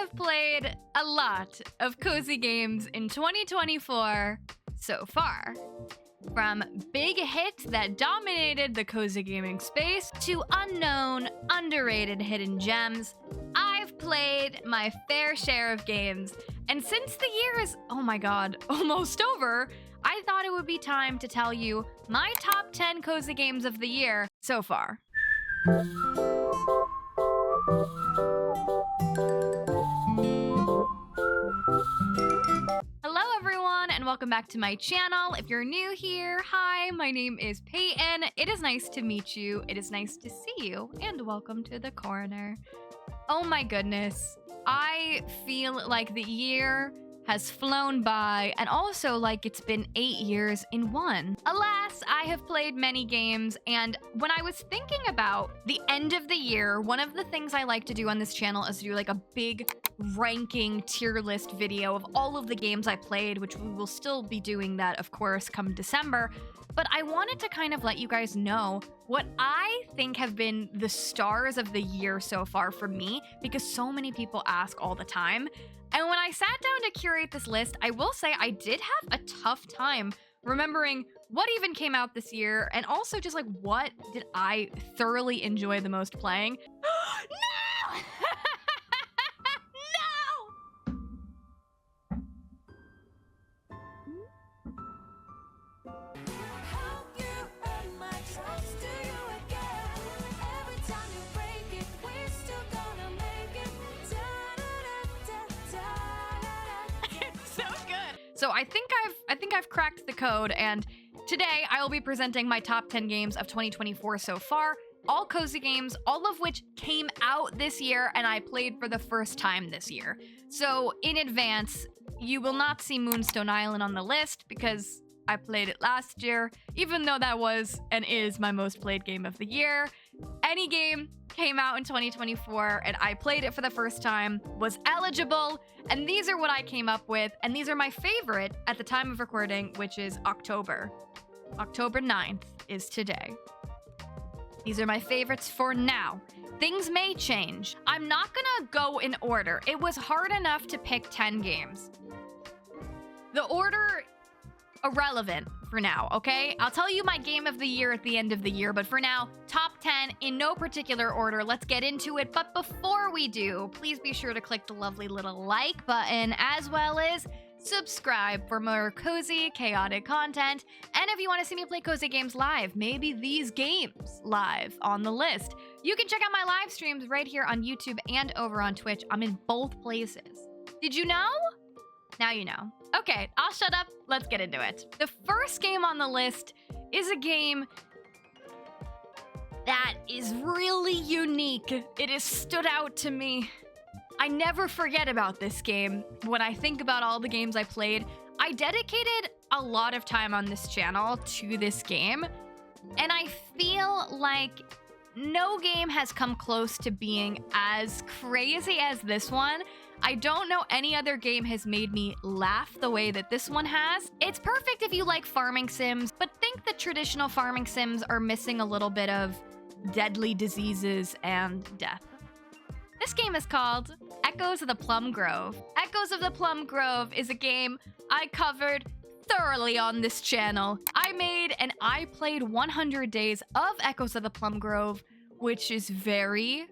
have played a lot of cozy games in 2024 so far. From big hits that dominated the cozy gaming space to unknown, underrated hidden gems, I've played my fair share of games. And since the year is, oh my god, almost over, I thought it would be time to tell you my top 10 cozy games of the year so far. Hello everyone, and welcome back to my channel. If you're new here, hi, my name is Payton. It is nice to meet you. It is nice to see you, and welcome to the corner. Oh my goodness, I feel like the year has flown by, and also like it's been 8 years in one. Alas, I have played many games, and when I was thinking about the end of the year, one of the things I like to do on this channel is do like a big ranking tier list video of all of the games I played, which we will still be doing that, of course, come December. But I wanted to kind of let you guys know what I think have been the stars of the year so far for me, because so many people ask all the time. And when I sat down to curate this list, I will say I did have a tough time remembering what even came out this year, and also just like what did I thoroughly enjoy the most playing. No! So I think I've cracked the code, and today I will be presenting my top 10 games of 2024 so far, all cozy games, all of which came out this year and I played for the first time this year. So in advance, you will not see Moonstone Island on the list because I played it last year, even though that was and is my most played game of the year. Any game came out in 2024 and I played it for the first time was eligible, and these are what I came up with, and these are my favorite at the time of recording, which is October 9th is today. These are my favorites for now. Things may change. I'm not gonna go in order. It was hard enough to pick 10 games. The order irrelevant for now, okay? I'll tell you my game of the year at the end of the year, but for now, top 10 in no particular order. Let's get into it. But before we do, please be sure to click the lovely little like button, as well as subscribe for more cozy, chaotic content. And if you want to see me play cozy games live, maybe these games live on the list, you can check out my live streams right here on YouTube and over on Twitch. I'm in both places. Did you know? Now you know. Okay, I'll shut up. Let's get into it. The first game on the list is a game that is really unique. It has stood out to me. I never forget about this game when I think about all the games I played. I dedicated a lot of time on this channel to this game, and I feel like no game has come close to being as crazy as this one. I don't know any other game has made me laugh the way that this one has. It's perfect if you like farming sims, but think the traditional farming sims are missing a little bit of deadly diseases and death. This game is called Echoes of the Plum Grove. Echoes of the Plum Grove is a game I covered thoroughly on this channel. I made and I played 100 days of Echoes of the Plum Grove, which is very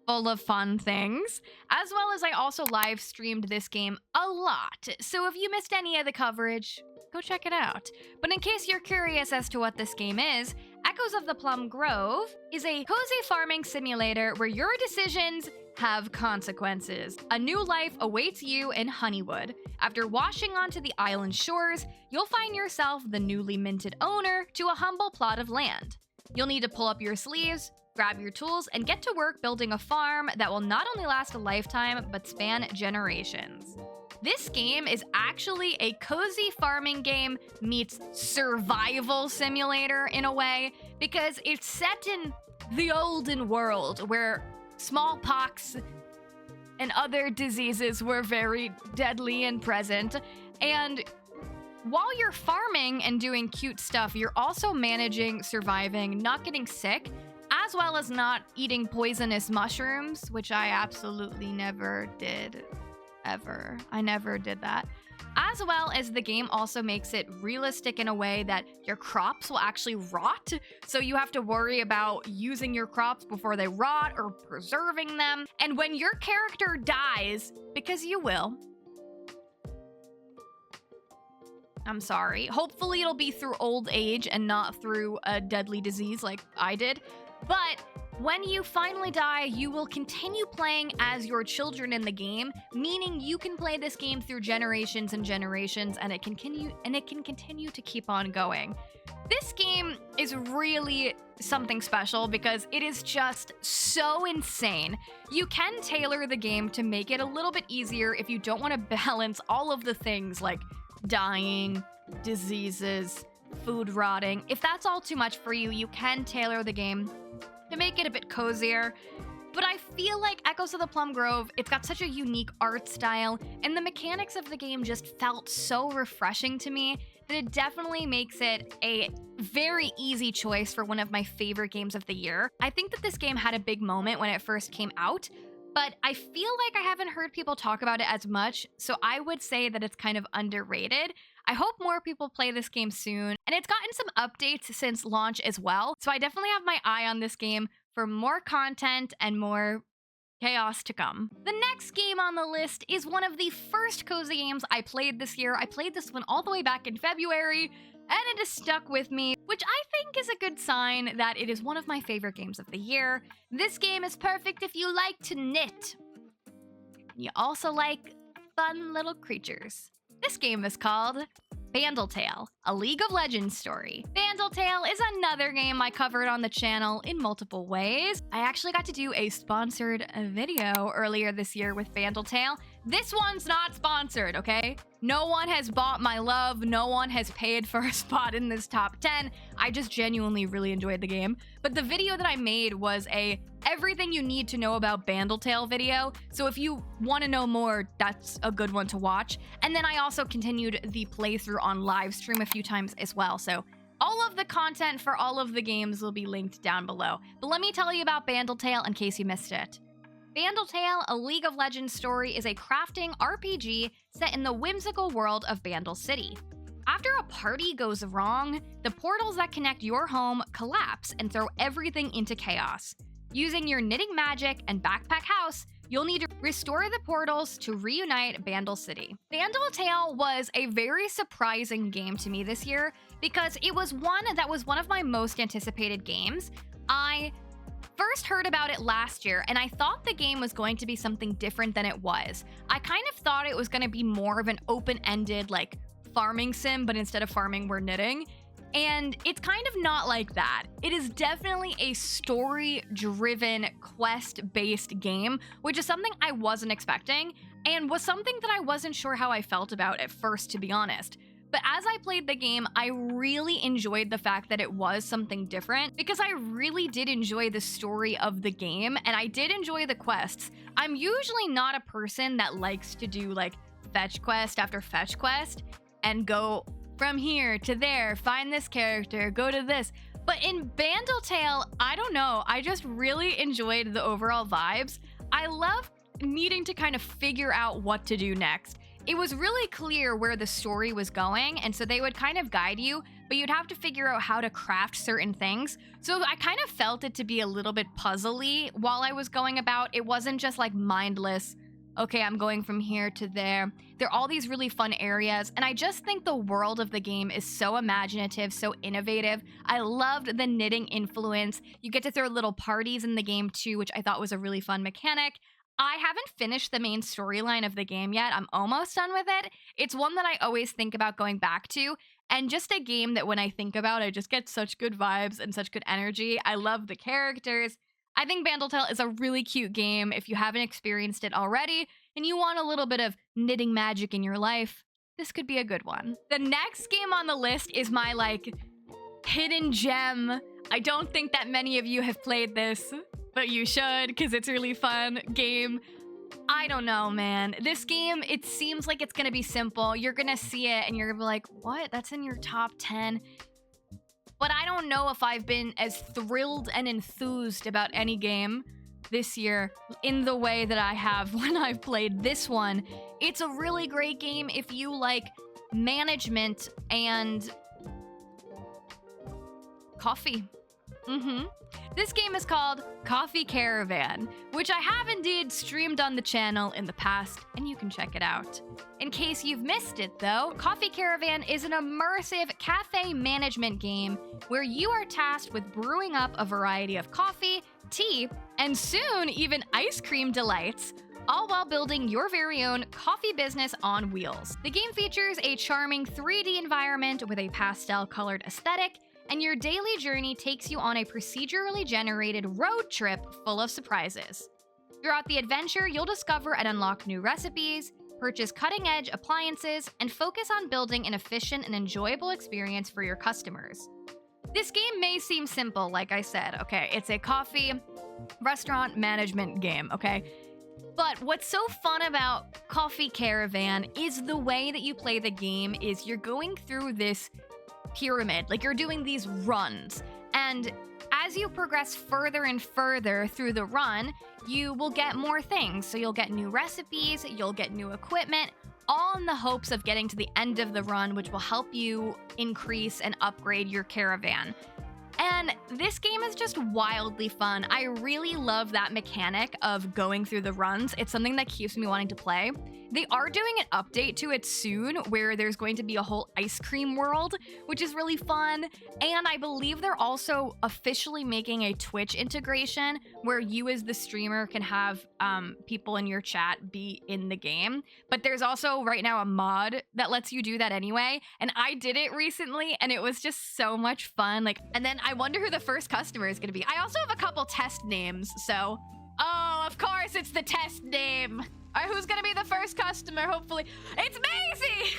full of fun things, as well as I also live streamed this game a lot. So if you missed any of the coverage, go check it out. But in case you're curious as to what this game is, Echoes of the Plum Grove is a cozy farming simulator where your decisions have consequences. A new life awaits you in Honeywood. After washing onto the island shores, you'll find yourself the newly minted owner to a humble plot of land. You'll need to pull up your sleeves, grab your tools, and get to work building a farm that will not only last a lifetime, but span generations. This game is actually a cozy farming game meets survival simulator in a way, because it's set in the olden world where smallpox and other diseases were very deadly and present. And while you're farming and doing cute stuff, you're also managing, surviving, not getting sick, as well as not eating poisonous mushrooms, which I absolutely never did, ever. I never did that. As well as the game also makes it realistic in a way that your crops will actually rot, so you have to worry about using your crops before they rot or preserving them. And when your character dies, because you will, I'm sorry, hopefully it'll be through old age and not through a deadly disease like I did, but when you finally die, you will continue playing as your children in the game, meaning you can play this game through generations and generations, and it can continue to keep on going. This game is really something special because it is just so insane. You can tailor the game to make it a little bit easier if you don't want to balance all of the things like dying, diseases, food rotting. If that's all too much for you, you can tailor the game to make it a bit cozier. But I feel like Echoes of the Plum Grove, it's got such a unique art style, and the mechanics of the game just felt so refreshing to me that it definitely makes it a very easy choice for one of my favorite games of the year. I think that this game had a big moment when it first came out, but I feel like I haven't heard people talk about it as much, so I would say that it's kind of underrated. I hope more people play this game soon, and it's gotten some updates since launch as well, so I definitely have my eye on this game for more content and more chaos to come. The next game on the list is one of the first cozy games I played this year. I played this one all the way back in February, and it has stuck with me, which I think is a good sign that it is one of my favorite games of the year. This game is perfect if you like to knit. You also like fun little creatures. This game is called BANDLE, a League of Legends story. BANDLE is another game I covered on the channel in multiple ways. I actually got to do a sponsored video earlier this year with BANDLE. This one's not sponsored, okay? No one has bought my love. No one has paid for a spot in this top 10. I just genuinely really enjoyed the game. But the video that I made was a everything you need to know about BANDLE video. So if you want to know more, that's a good one to watch. And then I also continued the playthrough on live stream a few times as well. So all of the content for all of the games will be linked down below. But let me tell you about BANDLE in case you missed it. BANDLE, a League of Legends story, is a crafting RPG set in the whimsical world of Bandle City. After a party goes wrong, the portals that connect your home collapse and throw everything into chaos. Using your knitting magic and backpack house, you'll need to restore the portals to reunite Bandle City. BANDLE was a very surprising game to me this year because it was one of my most anticipated games. I first heard about it last year, and I thought the game was going to be something different than it was. I kind of thought it was going to be more of an open-ended, like, farming sim, but instead of farming, we're knitting. And it's kind of not like that. It is definitely a story-driven, quest-based game, which is something I wasn't expecting, and was something that I wasn't sure how I felt about at first, to be honest. But as I played the game, I really enjoyed the fact that it was something different because I really did enjoy the story of the game, and I did enjoy the quests. I'm usually not a person that likes to do like fetch quest after fetch quest and go from here to there, find this character, go to this. But in BANDLE, I don't know, I just really enjoyed the overall vibes. I love needing to kind of figure out what to do next. It was really clear where the story was going, and so they would kind of guide you, but you'd have to figure out how to craft certain things. So I kind of felt it to be a little bit puzzly while I was going about. It wasn't just like mindless, okay, I'm going from here to there. There are all these really fun areas, and I just think the world of the game is so imaginative, so innovative. I loved the knitting influence. You get to throw little parties in the game too, which I thought was a really fun mechanic. I haven't finished the main storyline of the game yet. I'm almost done with it. It's one that I always think about going back to, and just a game that when I think about, I just get such good vibes and such good energy. I love the characters. I think BANDLE is a really cute game if you haven't experienced it already and you want a little bit of knitting magic in your life. This could be a good one. The next game on the list is my like hidden gem. I don't think that many of you have played this, but you should because it's a really fun game. I don't know, man. This game, it seems like it's gonna be simple. You're gonna see it and you're gonna be like, what? That's in your top 10? but I don't know if I've been as thrilled and enthused about any game this year in the way that I have when I've played this one. It's a really great game if you like management and coffee. This game is called Coffee Caravan, which I have indeed streamed on the channel in the past, and you can check it out. In case you've missed it though, Coffee Caravan is an immersive cafe management game where you are tasked with brewing up a variety of coffee, tea, and soon even ice cream delights, all while building your very own coffee business on wheels. The game features a charming 3D environment with a pastel-colored aesthetic, and your daily journey takes you on a procedurally generated road trip full of surprises. Throughout the adventure, you'll discover and unlock new recipes, purchase cutting-edge appliances, and focus on building an efficient and enjoyable experience for your customers. This game may seem simple, like I said, okay? It's a coffee restaurant management game, okay? But what's so fun about Coffee Caravan is the way that you play the game is you're going through this pyramid, like you're doing these runs, and as you progress further and further through the run, you will get more things. So you'll get new recipes, you'll get new equipment, all in the hopes of getting to the end of the run, which will help you increase and upgrade your caravan. And this game is just wildly fun. I really love that mechanic of going through the runs. It's something that keeps me wanting to play. They are doing an update to it soon where there's going to be a whole ice cream world, which is really fun. And I believe they're also officially making a Twitch integration where you as the streamer can have people in your chat be in the game. But there's also right now a mod that lets you do that anyway. And I did it recently and it was just so much fun. And then I wonder who the first customer is going to be. I also have a couple test names, so... Oh, of course it's the test name. All right, who's going to be the first customer, hopefully? It's Maisie!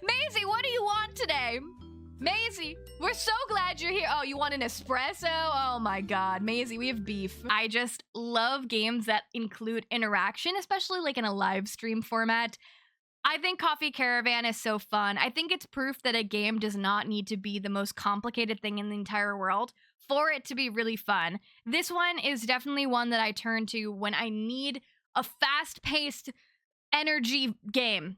Maisie, what do you want today? Maisie, we're so glad you're here. Oh, you want an espresso? Oh my god, Maisie, we have beef. I just love games that include interaction, especially like in a live stream format. I think Coffee Caravan is so fun. I think it's proof that a game does not need to be the most complicated thing in the entire world for it to be really fun. This one is definitely one that I turn to when I need a fast-paced energy game.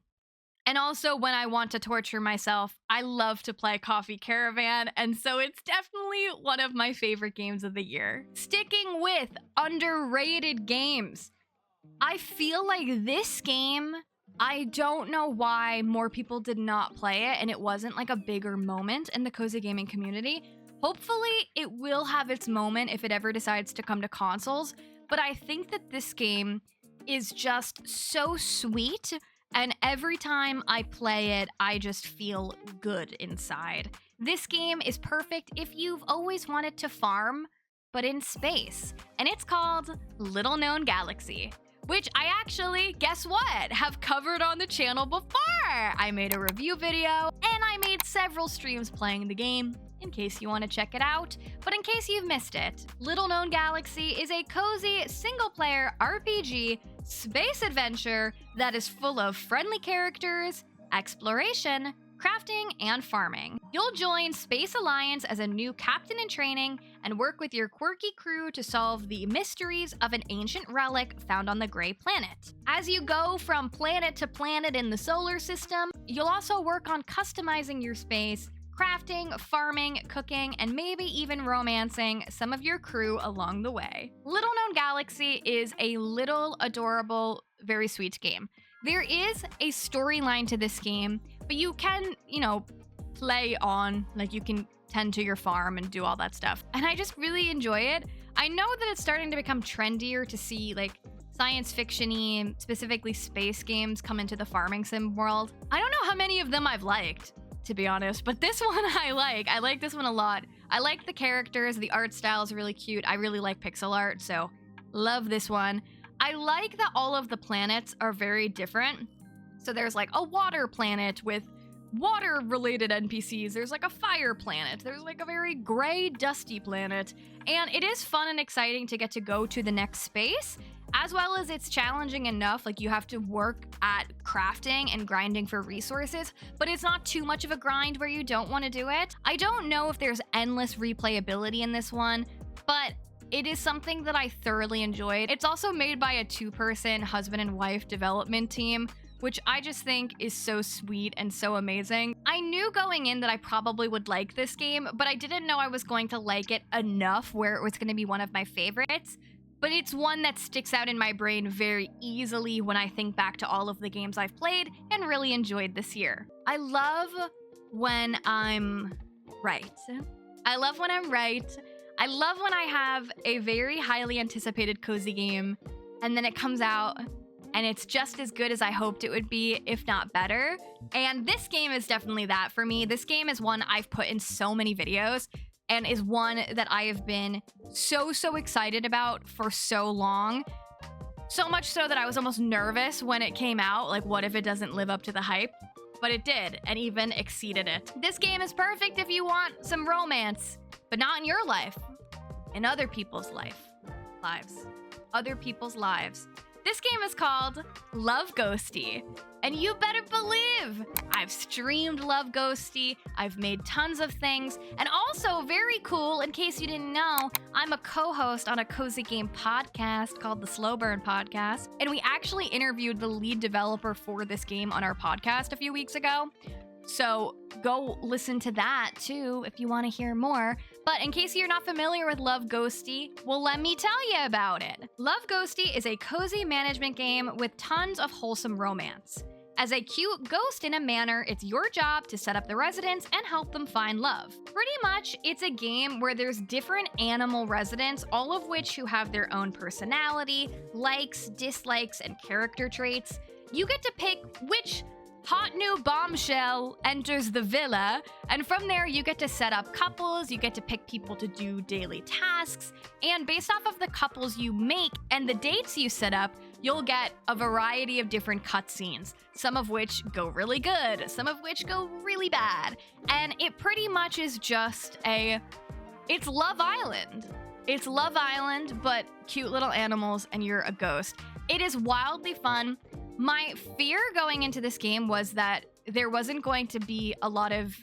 And also when I want to torture myself. I love to play Coffee Caravan, and so it's definitely one of my favorite games of the year. Sticking with underrated games, I feel like this game, I don't know why more people did not play it and it wasn't like a bigger moment in the cozy gaming community. Hopefully it will have its moment if it ever decides to come to consoles, but I think that this game is just so sweet, and every time I play it, I just feel good inside. This game is perfect if you've always wanted to farm, but in space, and it's called Little Known Galaxy, which I actually, guess what, have covered on the channel before. I made a review video, and I made several streams playing the game, in case you want to check it out. But in case you've missed it, Little Known Galaxy is a cozy single-player RPG space adventure that is full of friendly characters, exploration, crafting, and farming. You'll join Space Alliance as a new captain in training and work with your quirky crew to solve the mysteries of an ancient relic found on the Gray Planet. As you go from planet to planet in the solar system, you'll also work on customizing your space, crafting, farming, cooking, and maybe even romancing some of your crew along the way. Little Known Galaxy is a little adorable, very sweet game. There is a storyline to this game, but you can, play on, you can tend to your farm and do all that stuff. And I just really enjoy it. I know that it's starting to become trendier to see, science fiction-y, specifically space games come into the farming sim world. I don't know how many of them I've liked, to be honest, but this one I like. I like this one a lot. I like the characters, the art style is really cute. I really like pixel art, so love this one. I like that all of the planets are very different. So there's a water planet with water-related NPCs. There's like a fire planet. There's like a very gray, dusty planet. And it is fun and exciting to get to go to the next space, as well as it's challenging enough. Like, you have to work at crafting and grinding for resources, but it's not too much of a grind where you don't want to do it. I don't know if there's endless replayability in this one, but it is something that I thoroughly enjoyed. It's also made by a two-person husband and wife development team, which I just think is so sweet and so amazing. I knew going in that I probably would like this game, but I didn't know I was going to like it enough where it was going to be one of my favorites. But it's one that sticks out in my brain very easily when I think back to all of the games I've played and really enjoyed this year. I love when I'm right. I love when I'm right. I love when I have a very highly anticipated cozy game and then it comes out and it's just as good as I hoped it would be, if not better. And this game is definitely that for me. This game is one I've put in so many videos and is one that I have been so excited about for so long. So much so that I was almost nervous when it came out. Like, what if it doesn't live up to the hype? But it did, and even exceeded it. This game is perfect if you want some romance, but not in your life, in other people's lives. Other people's lives. This game is called Love Ghostie, and you better believe I've streamed Love Ghostie, I've made tons of things, and also very cool, in case you didn't know, I'm a co-host on a cozy game podcast called the Slow Burn Podcast, and we actually interviewed the lead developer for this game on our podcast a few weeks ago. So go listen to that too if you want to hear more. But in case you're not familiar with Love Ghostie, well, let me tell you about it. Love Ghostie is a cozy management game with tons of wholesome romance. As a cute ghost in a manor, it's your job to set up the residents and help them find love. Pretty much, it's a game where there's different animal residents, all of which who have their own personality, likes, dislikes, and character traits. You get to pick which hot new bombshell enters the villa, and from there you get to set up couples, you get to pick people to do daily tasks, and based off of the couples you make and the dates you set up, you'll get a variety of different cutscenes, some of which go really good, some of which go really bad, and it pretty much is just it's Love Island. It's Love Island, but cute little animals and you're a ghost. It is wildly fun. My fear going into this game was that there wasn't going to be a lot of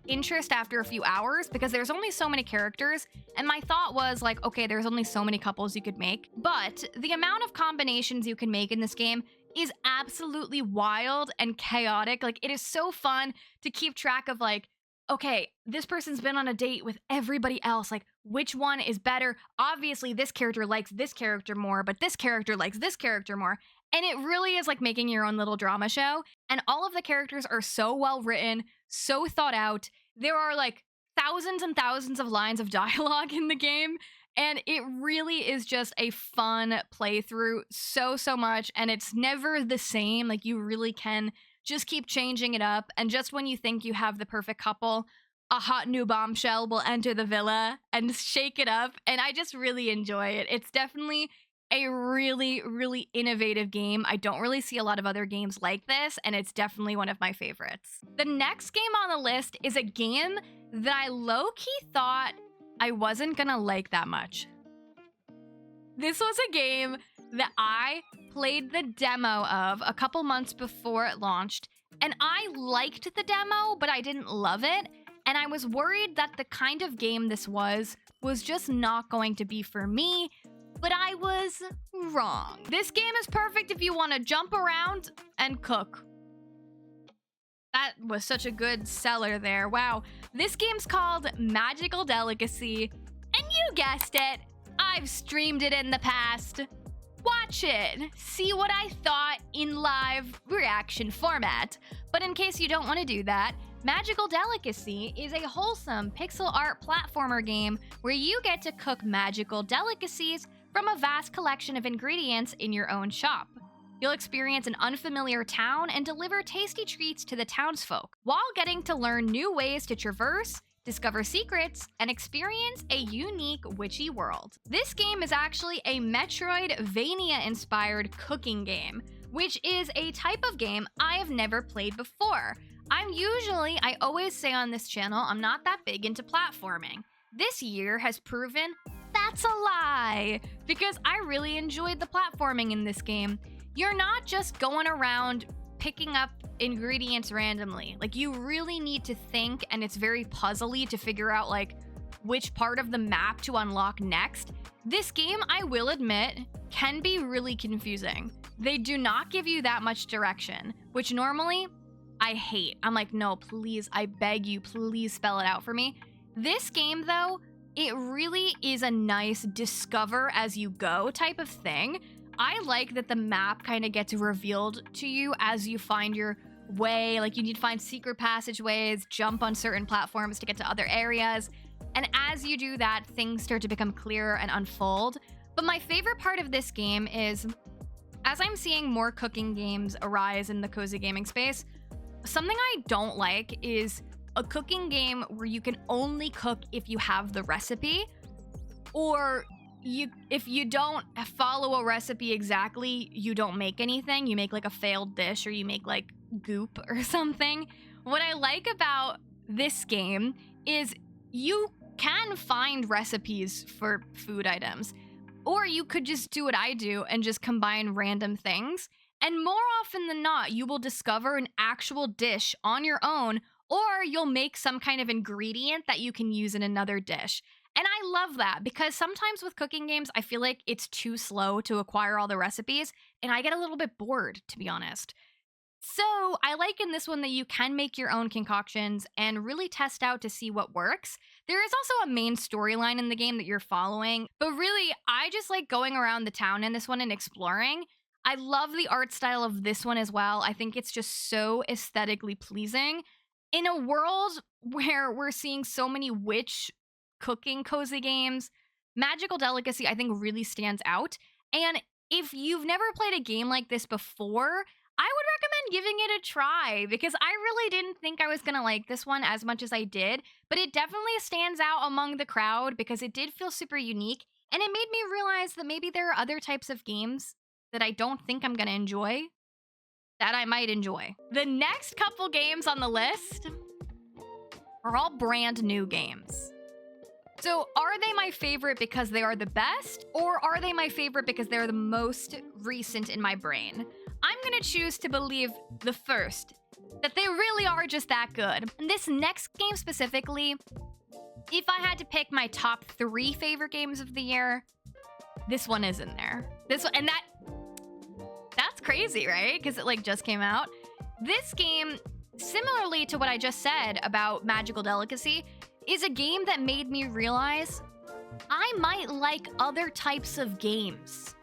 interest after a few hours because there's only so many characters, and my thought was like, okay, there's only so many couples you could make, but the amount of combinations you can make in this game is absolutely wild and chaotic. Like, it is so fun to keep track of, like, okay, this person's been on a date with everybody else, like, which one is better? Obviously, this character likes this character more, but this character likes this character more. And it really is like making your own little drama show. And all of the characters are so well written, so thought out. There are like thousands and thousands of lines of dialogue in the game. And it really is just a fun playthrough so much. And it's never the same. Like, you really can just keep changing it up. And just when you think you have the perfect couple, a hot new bombshell will enter the villa and shake it up. And I just really enjoy it. It's definitely a really innovative game. I don't really see a lot of other games like this, and it's definitely one of my favorites. The next game on the list is a game that I low-key thought I wasn't gonna like that much. This was a game that I played the demo of a couple months before it launched, and I liked the demo, but I didn't love it, and I was worried that the kind of game this was just not going to be for me. But I was wrong. This game is perfect if you want to jump around and cook. That was such a good seller there. Wow. This game's called Magical Delicacy, and you guessed it, I've streamed it in the past. Watch it. See what I thought in live reaction format. But in case you don't want to do that, Magical Delicacy is a wholesome pixel art platformer game where you get to cook magical delicacies from a vast collection of ingredients in your own shop. You'll experience an unfamiliar town and deliver tasty treats to the townsfolk, while getting to learn new ways to traverse, discover secrets, and experience a unique witchy world. This game is actually a Metroidvania-inspired cooking game, which is a type of game I have never played before. I always say on this channel, I'm not that big into platforming. This year has proven that's a lie, because I really enjoyed the platforming in this game. You're not just going around picking up ingredients randomly. Like, you really need to think, and it's very puzzly to figure out like which part of the map to unlock next. This game, I will admit, can be really confusing. They do not give you that much direction, which normally I hate. I'm like, no, please, I beg you, please spell it out for me. This game, though, it really is a nice discover as you go type of thing. I like that the map kind of gets revealed to you as you find your way. Like, you need to find secret passageways, jump on certain platforms to get to other areas. And as you do that, things start to become clearer and unfold. But my favorite part of this game is, as I'm seeing more cooking games arise in the cozy gaming space, something I don't like is a cooking game where you can only cook if you have the recipe, or if you don't follow a recipe exactly, you don't make anything. You make like a failed dish, or you make like goop or something. What I like about this game is you can find recipes for food items, or you could just do what I do and just combine random things. And more often than not, you will discover an actual dish on your own, or you'll make some kind of ingredient that you can use in another dish. And I love that, because sometimes with cooking games, I feel like it's too slow to acquire all the recipes, and I get a little bit bored, to be honest. So I like in this one that you can make your own concoctions and really test out to see what works. There is also a main storyline in the game that you're following, but really, I just like going around the town in this one and exploring. I love the art style of this one as well. I think it's just so aesthetically pleasing. In a world where we're seeing so many witch cooking cozy games, Magical Delicacy, I think, really stands out. And if you've never played a game like this before, I would recommend giving it a try, because I really didn't think I was going to like this one as much as I did, but it definitely stands out among the crowd because it did feel super unique, and it made me realize that maybe there are other types of games that I don't think I'm going to enjoy that I might enjoy. The next couple games on the list are all brand new games. So are they my favorite because they are the best, or are they my favorite because they're the most recent in my brain? I'm gonna choose to believe the first, that they really are just that good. And this next game specifically, if I had to pick my top 3 favorite games of the year, this one is in there. This one, and that's crazy, right? Because it like just came out. This game, similarly to what I just said about Magical Delicacy, is a game that made me realize I might like other types of games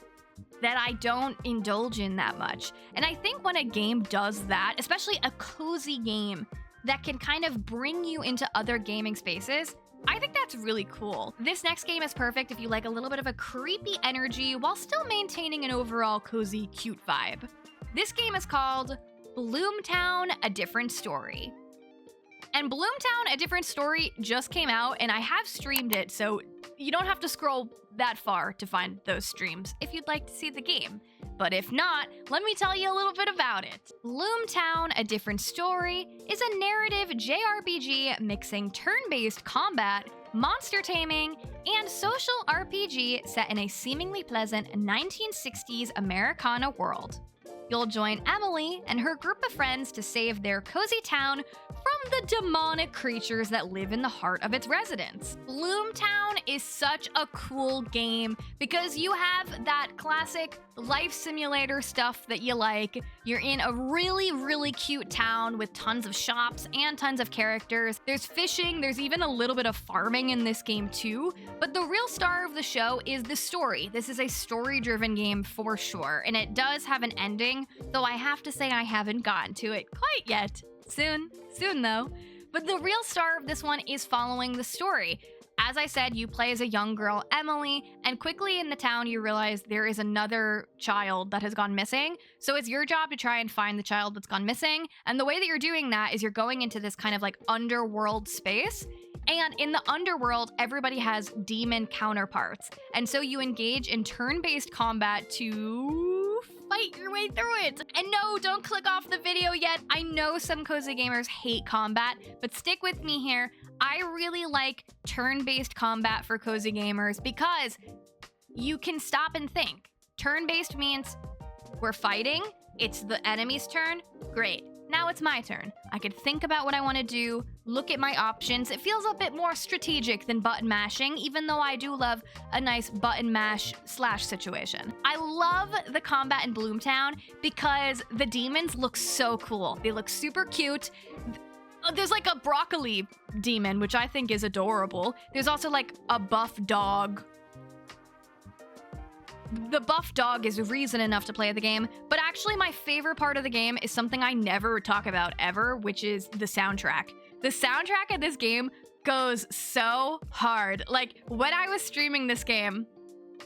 that I don't indulge in that much. And I think when a game does that, especially a cozy game that can kind of bring you into other gaming spaces, I think that's really cool. This next game is perfect if you like a little bit of a creepy energy while still maintaining an overall cozy, cute vibe. This game is called BLOOMTOWN: A Different Story. And BLOOMTOWN: A Different Story just came out, and I have streamed it, so you don't have to scroll that far to find those streams if you'd like to see the game. But if not, let me tell you a little bit about it. BLOOMTOWN: A Different Story is a narrative JRPG mixing turn-based combat, monster taming, and social RPG set in a seemingly pleasant 1960s Americana world. You'll join Emily and her group of friends to save their cozy town from the demonic creatures that live in the heart of its residents. BLOOMTOWN is such a cool game because you have that classic life simulator stuff that you like. You're in a really, really cute town with tons of shops and tons of characters. There's fishing, there's even a little bit of farming in this game too. But the real star of the show is the story. This is a story-driven game for sure, and it does have an ending, though I have to say I haven't gotten to it quite yet. Soon though. But the real star of this one is following the story. As I said, you play as a young girl, Emily, and quickly in the town you realize there is another child that has gone missing. So it's your job to try and find the child that's gone missing. And the way that you're doing that is you're going into this kind of like underworld space. And in the underworld, everybody has demon counterparts. And so you engage in turn-based combat to fight fight your way through it. And no, don't click off the video yet. I know some cozy gamers hate combat, but stick with me here. I really like turn-based combat for cozy gamers because you can stop and think. Turn-based means we're fighting, it's the enemy's turn, great. Now it's my turn. I could think about what I want to do, look at my options. It feels a bit more strategic than button mashing, even though I do love a nice button mash slash situation. I love the combat in BLOOMTOWN because the demons look so cool. They look super cute. There's like a broccoli demon, which I think is adorable. There's also like a buff dog. The buff dog is reason enough to play the game, but actually my favorite part of the game is something I never talk about ever, which is the soundtrack. The soundtrack of this game goes so hard. Like, when I was streaming this game,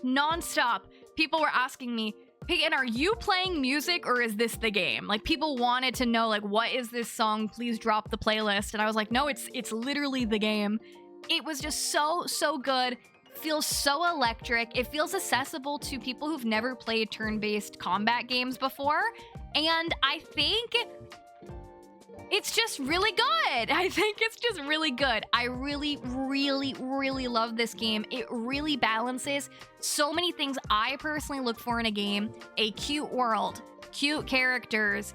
non-stop, people were asking me, Payton, are you playing music or is this the game? Like, people wanted to know, like, what is this song? Please drop the playlist. And I was like, no, it's literally the game. It was just so good. Feels so electric. It feels accessible to people who've never played turn-based combat games before. And I think it's just really good. I think it's just really good. I really love this game. It really balances so many things I personally look for in a game. A cute world, cute characters,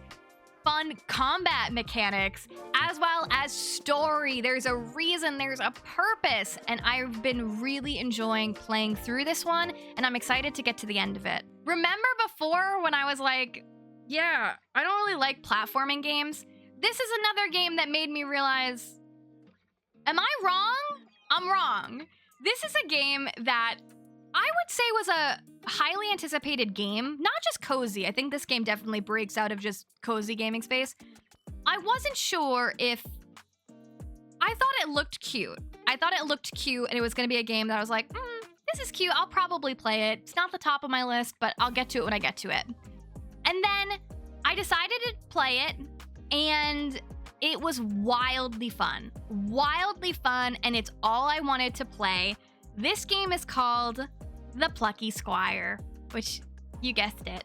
fun combat mechanics, as well as story. There's a reason, there's a purpose, and I've been really enjoying playing through this one, and I'm excited to get to the end of it. Remember before when I was like, yeah, I don't really like platforming games? This is another game that made me realize, am I wrong? I'm wrong. This is a game that I would say was a highly anticipated game, not just cozy. I think this game definitely breaks out of just cozy gaming space. I wasn't sure if... I thought it looked cute. I thought it looked cute, and it was going to be a game that I was like, this is cute. I'll probably play it. It's not the top of my list, but I'll get to it when I get to it. And then I decided to play it, and it was wildly fun. Wildly fun, and it's all I wanted to play. This game is called The Plucky Squire, which, you guessed it,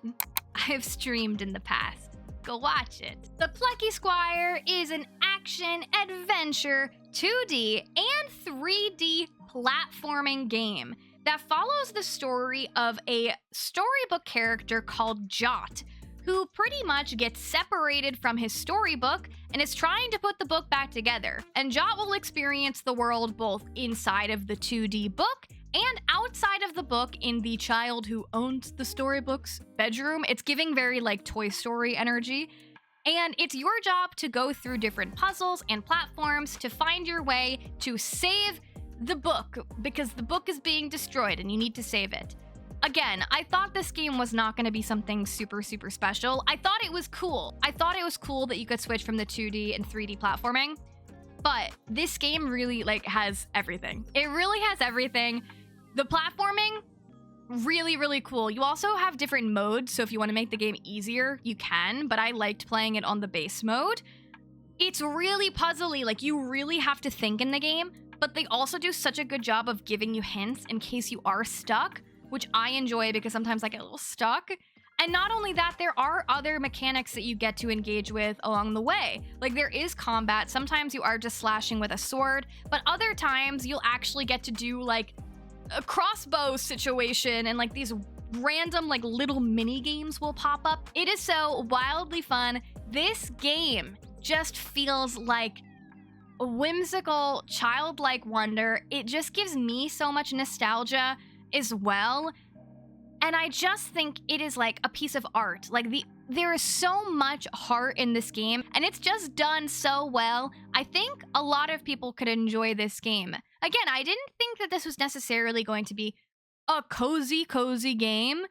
I've streamed in the past. Go watch it. The Plucky Squire is an action-adventure 2D and 3D platforming game that follows the story of a storybook character called Jot, who pretty much gets separated from his storybook and is trying to put the book back together. And Jot will experience the world both inside of the 2D book and outside of the book in the child who owns the storybook's bedroom. It's giving very like Toy Story energy. And it's your job to go through different puzzles and platforms to find your way to save the book, because the book is being destroyed and you need to save it. Again, I thought this game was not going to be something super special. I thought it was cool. I thought it was cool that you could switch from the 2D and 3D platforming. But this game really like has everything. It really has everything. The platforming, really cool. You also have different modes, so if you want to make the game easier, you can, but I liked playing it on the base mode. It's really puzzly, like you really have to think in the game, but they also do such a good job of giving you hints in case you are stuck, which I enjoy because sometimes I get a little stuck. And not only that, there are other mechanics that you get to engage with along the way. Like there is combat, sometimes you are just slashing with a sword, but other times you'll actually get to do like a crossbow situation, and like these random like little mini games will pop up. It is so wildly fun. This game just feels like a whimsical, childlike wonder. It just gives me so much nostalgia as well. And I just think it is like a piece of art. Like there is so much heart in this game, and it's just done so well. I think a lot of people could enjoy this game. Again, I didn't think that this was necessarily going to be a cozy game,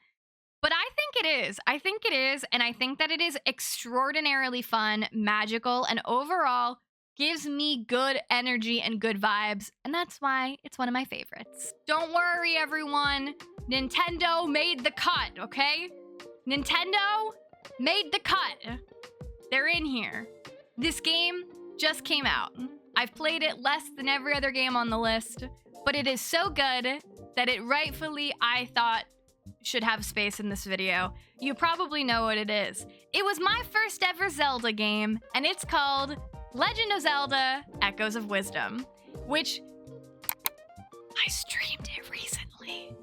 but I think it is. I think it is, and I think that it is extraordinarily fun, magical, and overall gives me good energy and good vibes, and that's why it's one of my favorites. Don't worry, everyone. Nintendo made the cut, okay? Nintendo made the cut. They're in here. This game just came out. I've played it less than every other game on the list, but it is so good that it rightfully, I thought, should have space in this video. You probably know what it is. It was my first ever Zelda game, and it's called Legend of Zelda: Echoes of Wisdom, which I streamed it recently.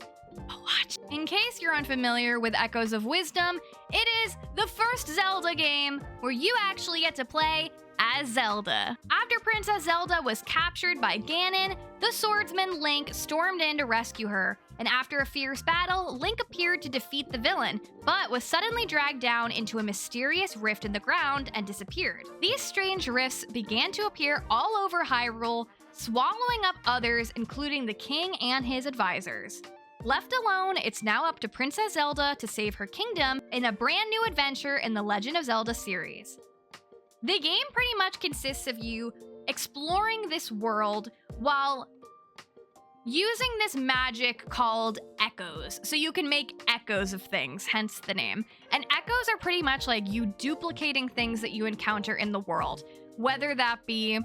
Watch. In case you're unfamiliar with Echoes of Wisdom, it is the first Zelda game where you actually get to play as Zelda. After Princess Zelda was captured by Ganon, the swordsman Link stormed in to rescue her, and after a fierce battle, Link appeared to defeat the villain, but was suddenly dragged down into a mysterious rift in the ground and disappeared. These strange rifts began to appear all over Hyrule, swallowing up others, including the king and his advisors. Left alone, it's now up to Princess Zelda to save her kingdom in a brand new adventure in the Legend of Zelda series. The game pretty much consists of you exploring this world while using this magic called echoes. So you can make echoes of things, hence the name. And echoes are pretty much like you duplicating things that you encounter in the world. Whether that be,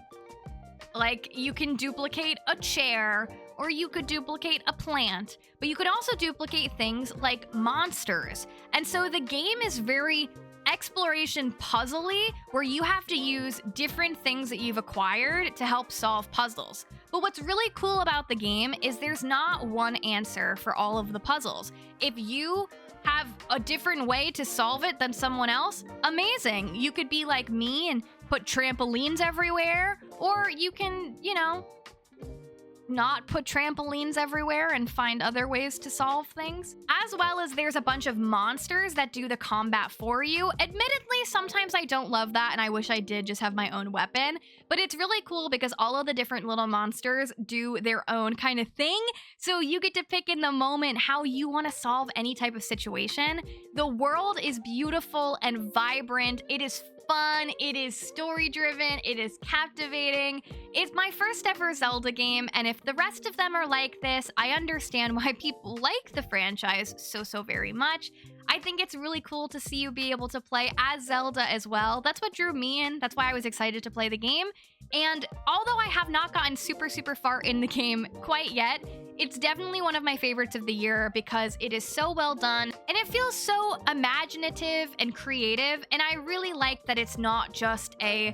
like, you can duplicate a chair, or you could duplicate a plant, but you could also duplicate things like monsters. And so the game is very exploration puzzly, where you have to use different things that you've acquired to help solve puzzles. But what's really cool about the game is there's not one answer for all of the puzzles. If you have a different way to solve it than someone else, amazing. You could be like me and put trampolines everywhere, or you can, you know, not put trampolines everywhere and find other ways to solve things. As well as there's a bunch of monsters that do the combat for you. Admittedly, sometimes I don't love that and I wish I did just have my own weapon, but it's really cool because all of the different little monsters do their own kind of thing. So you get to pick in the moment how you want to solve any type of situation. The world is beautiful and vibrant. It is fun, it is story-driven, it is captivating. It's my first ever Zelda game, and if the rest of them are like this, I understand why people like the franchise so very much. I think it's really cool to see you be able to play as Zelda as well. That's what drew me in. That's why I was excited to play the game. And although I have not gotten super far in the game quite yet, it's definitely one of my favorites of the year because it is so well done and it feels so imaginative and creative. And I really like that it's not just a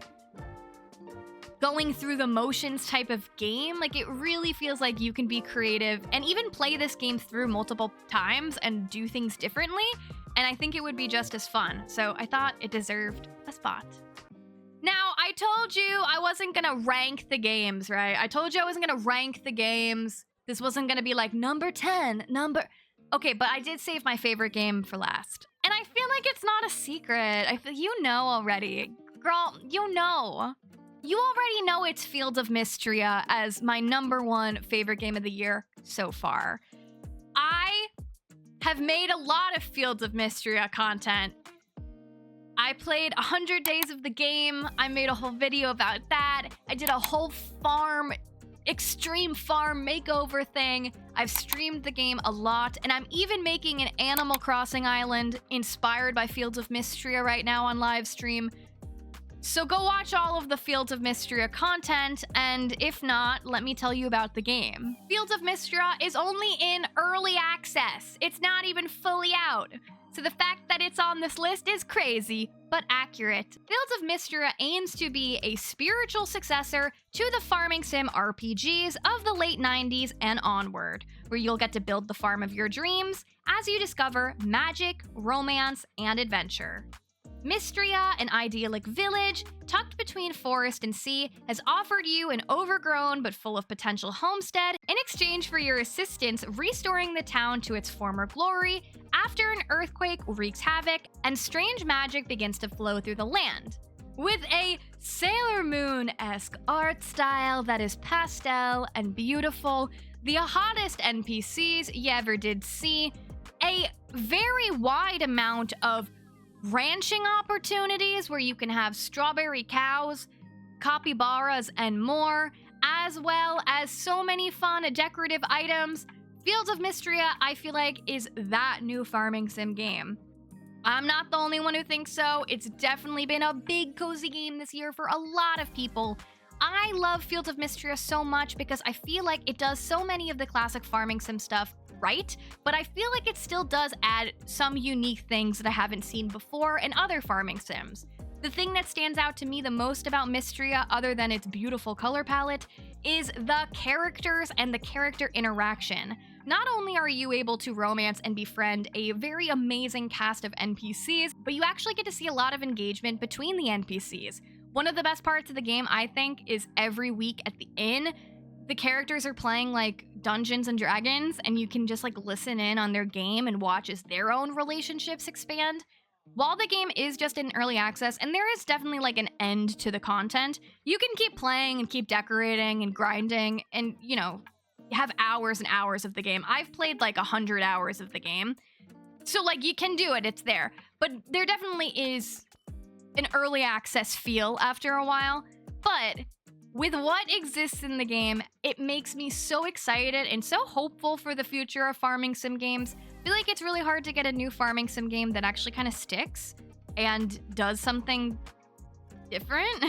going through the motions type of game. Like, it really feels like you can be creative and even play this game through multiple times and do things differently. And I think it would be just as fun. So I thought it deserved a spot. Now, I told you I wasn't gonna rank the games, right? I told you I wasn't gonna rank the games. This wasn't gonna be like number 10, Okay, but I did save my favorite game for last. And I feel like it's not a secret. I feel you know already. Girl, you know. You already know it's Fields of Mystria as my #1 favorite game of the year so far. I have made a lot of Fields of Mystria content. I played 100 days of the game. I made a whole video about that. I did a whole extreme farm makeover thing. I've streamed the game a lot, and I'm even making an Animal Crossing island inspired by Fields of Mystria right now on live stream. So go watch all of the Fields of Mystria content, and if not, let me tell you about the game. Fields of Mystria is only in early access. It's not even fully out. So the fact that it's on this list is crazy, but accurate. Fields of Mystria aims to be a spiritual successor to the farming sim RPGs of the late 90s and onward, where you'll get to build the farm of your dreams as you discover magic, romance, and adventure. Mystria, an idyllic village tucked between forest and sea, has offered you an overgrown but full of potential homestead in exchange for your assistance restoring the town to its former glory after an earthquake wreaks havoc and strange magic begins to flow through the land. With a Sailor Moon-esque art style that is pastel and beautiful, the hottest NPCs you ever did see, a very wide amount of ranching opportunities where you can have strawberry cows, capybaras, and more, as well as so many fun decorative items. Fields of Mystria, I feel like, is that new farming sim game. I'm not the only one who thinks so. It's definitely been a big cozy game this year for a lot of people. I love Fields of Mystria so much because I feel like it does so many of the classic farming sim stuff right, but I feel like it still does add some unique things that I haven't seen before in other farming sims. The thing that stands out to me the most about MISTRIA, other than its beautiful color palette, is the characters and the character interaction. Not only are you able to romance and befriend a very amazing cast of NPCs, but you actually get to see a lot of engagement between the NPCs. One of the best parts of the game, I think, is every week at the inn, the characters are playing like Dungeons and Dragons, and you can just like listen in on their game and watch as their own relationships expand. While the game is just in early access, and there is definitely like an end to the content, you can keep playing and keep decorating and grinding and, you know, have hours and hours of the game. I've played like 100 hours of the game. So like you can do it, it's there. But there definitely is an early access feel after a while. But with what exists in the game, it makes me so excited and so hopeful for the future of farming sim games. I feel like it's really hard to get a new farming sim game that actually kind of sticks and does something different.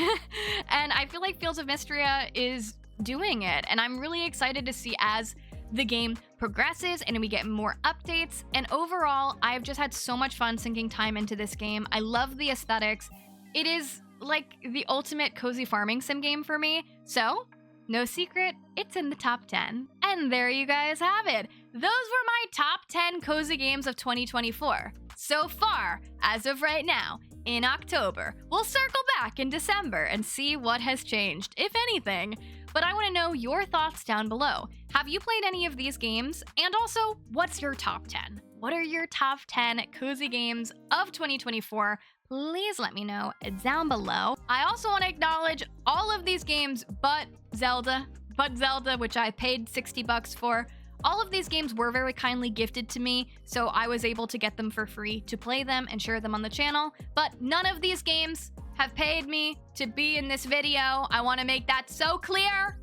And I feel like Fields of Mystria is doing it. And I'm really excited to see as the game progresses and we get more updates. And overall, I've just had so much fun sinking time into this game. I love the aesthetics. It is like the ultimate cozy farming sim game for me. So, no secret, it's in the top 10. And there you guys have it. Those were my top 10 cozy games of 2024. So far, as of right now, in October. We'll circle back in December and see what has changed, if anything. But I want to know your thoughts down below. Have you played any of these games? And also, what's your top 10? What are your top 10 cozy games of 2024? Please let me know down below. I also want to acknowledge all of these games but Zelda, which I paid $60 for. All of these games were very kindly gifted to me, so I was able to get them for free to play them and share them on the channel. But none of these games have paid me to be in this video. I want to make that so clear.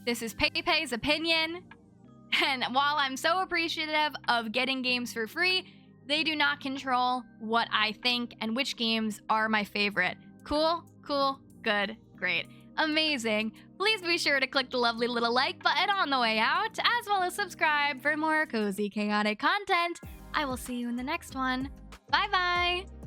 This is PayPay's opinion. And while I'm so appreciative of getting games for free, they do not control what I think and which games are my favorite. Cool, good, great, amazing. Please be sure to click the lovely little like button on the way out, as well as subscribe for more cozy, chaotic content. I will see you in the next one. Bye-bye.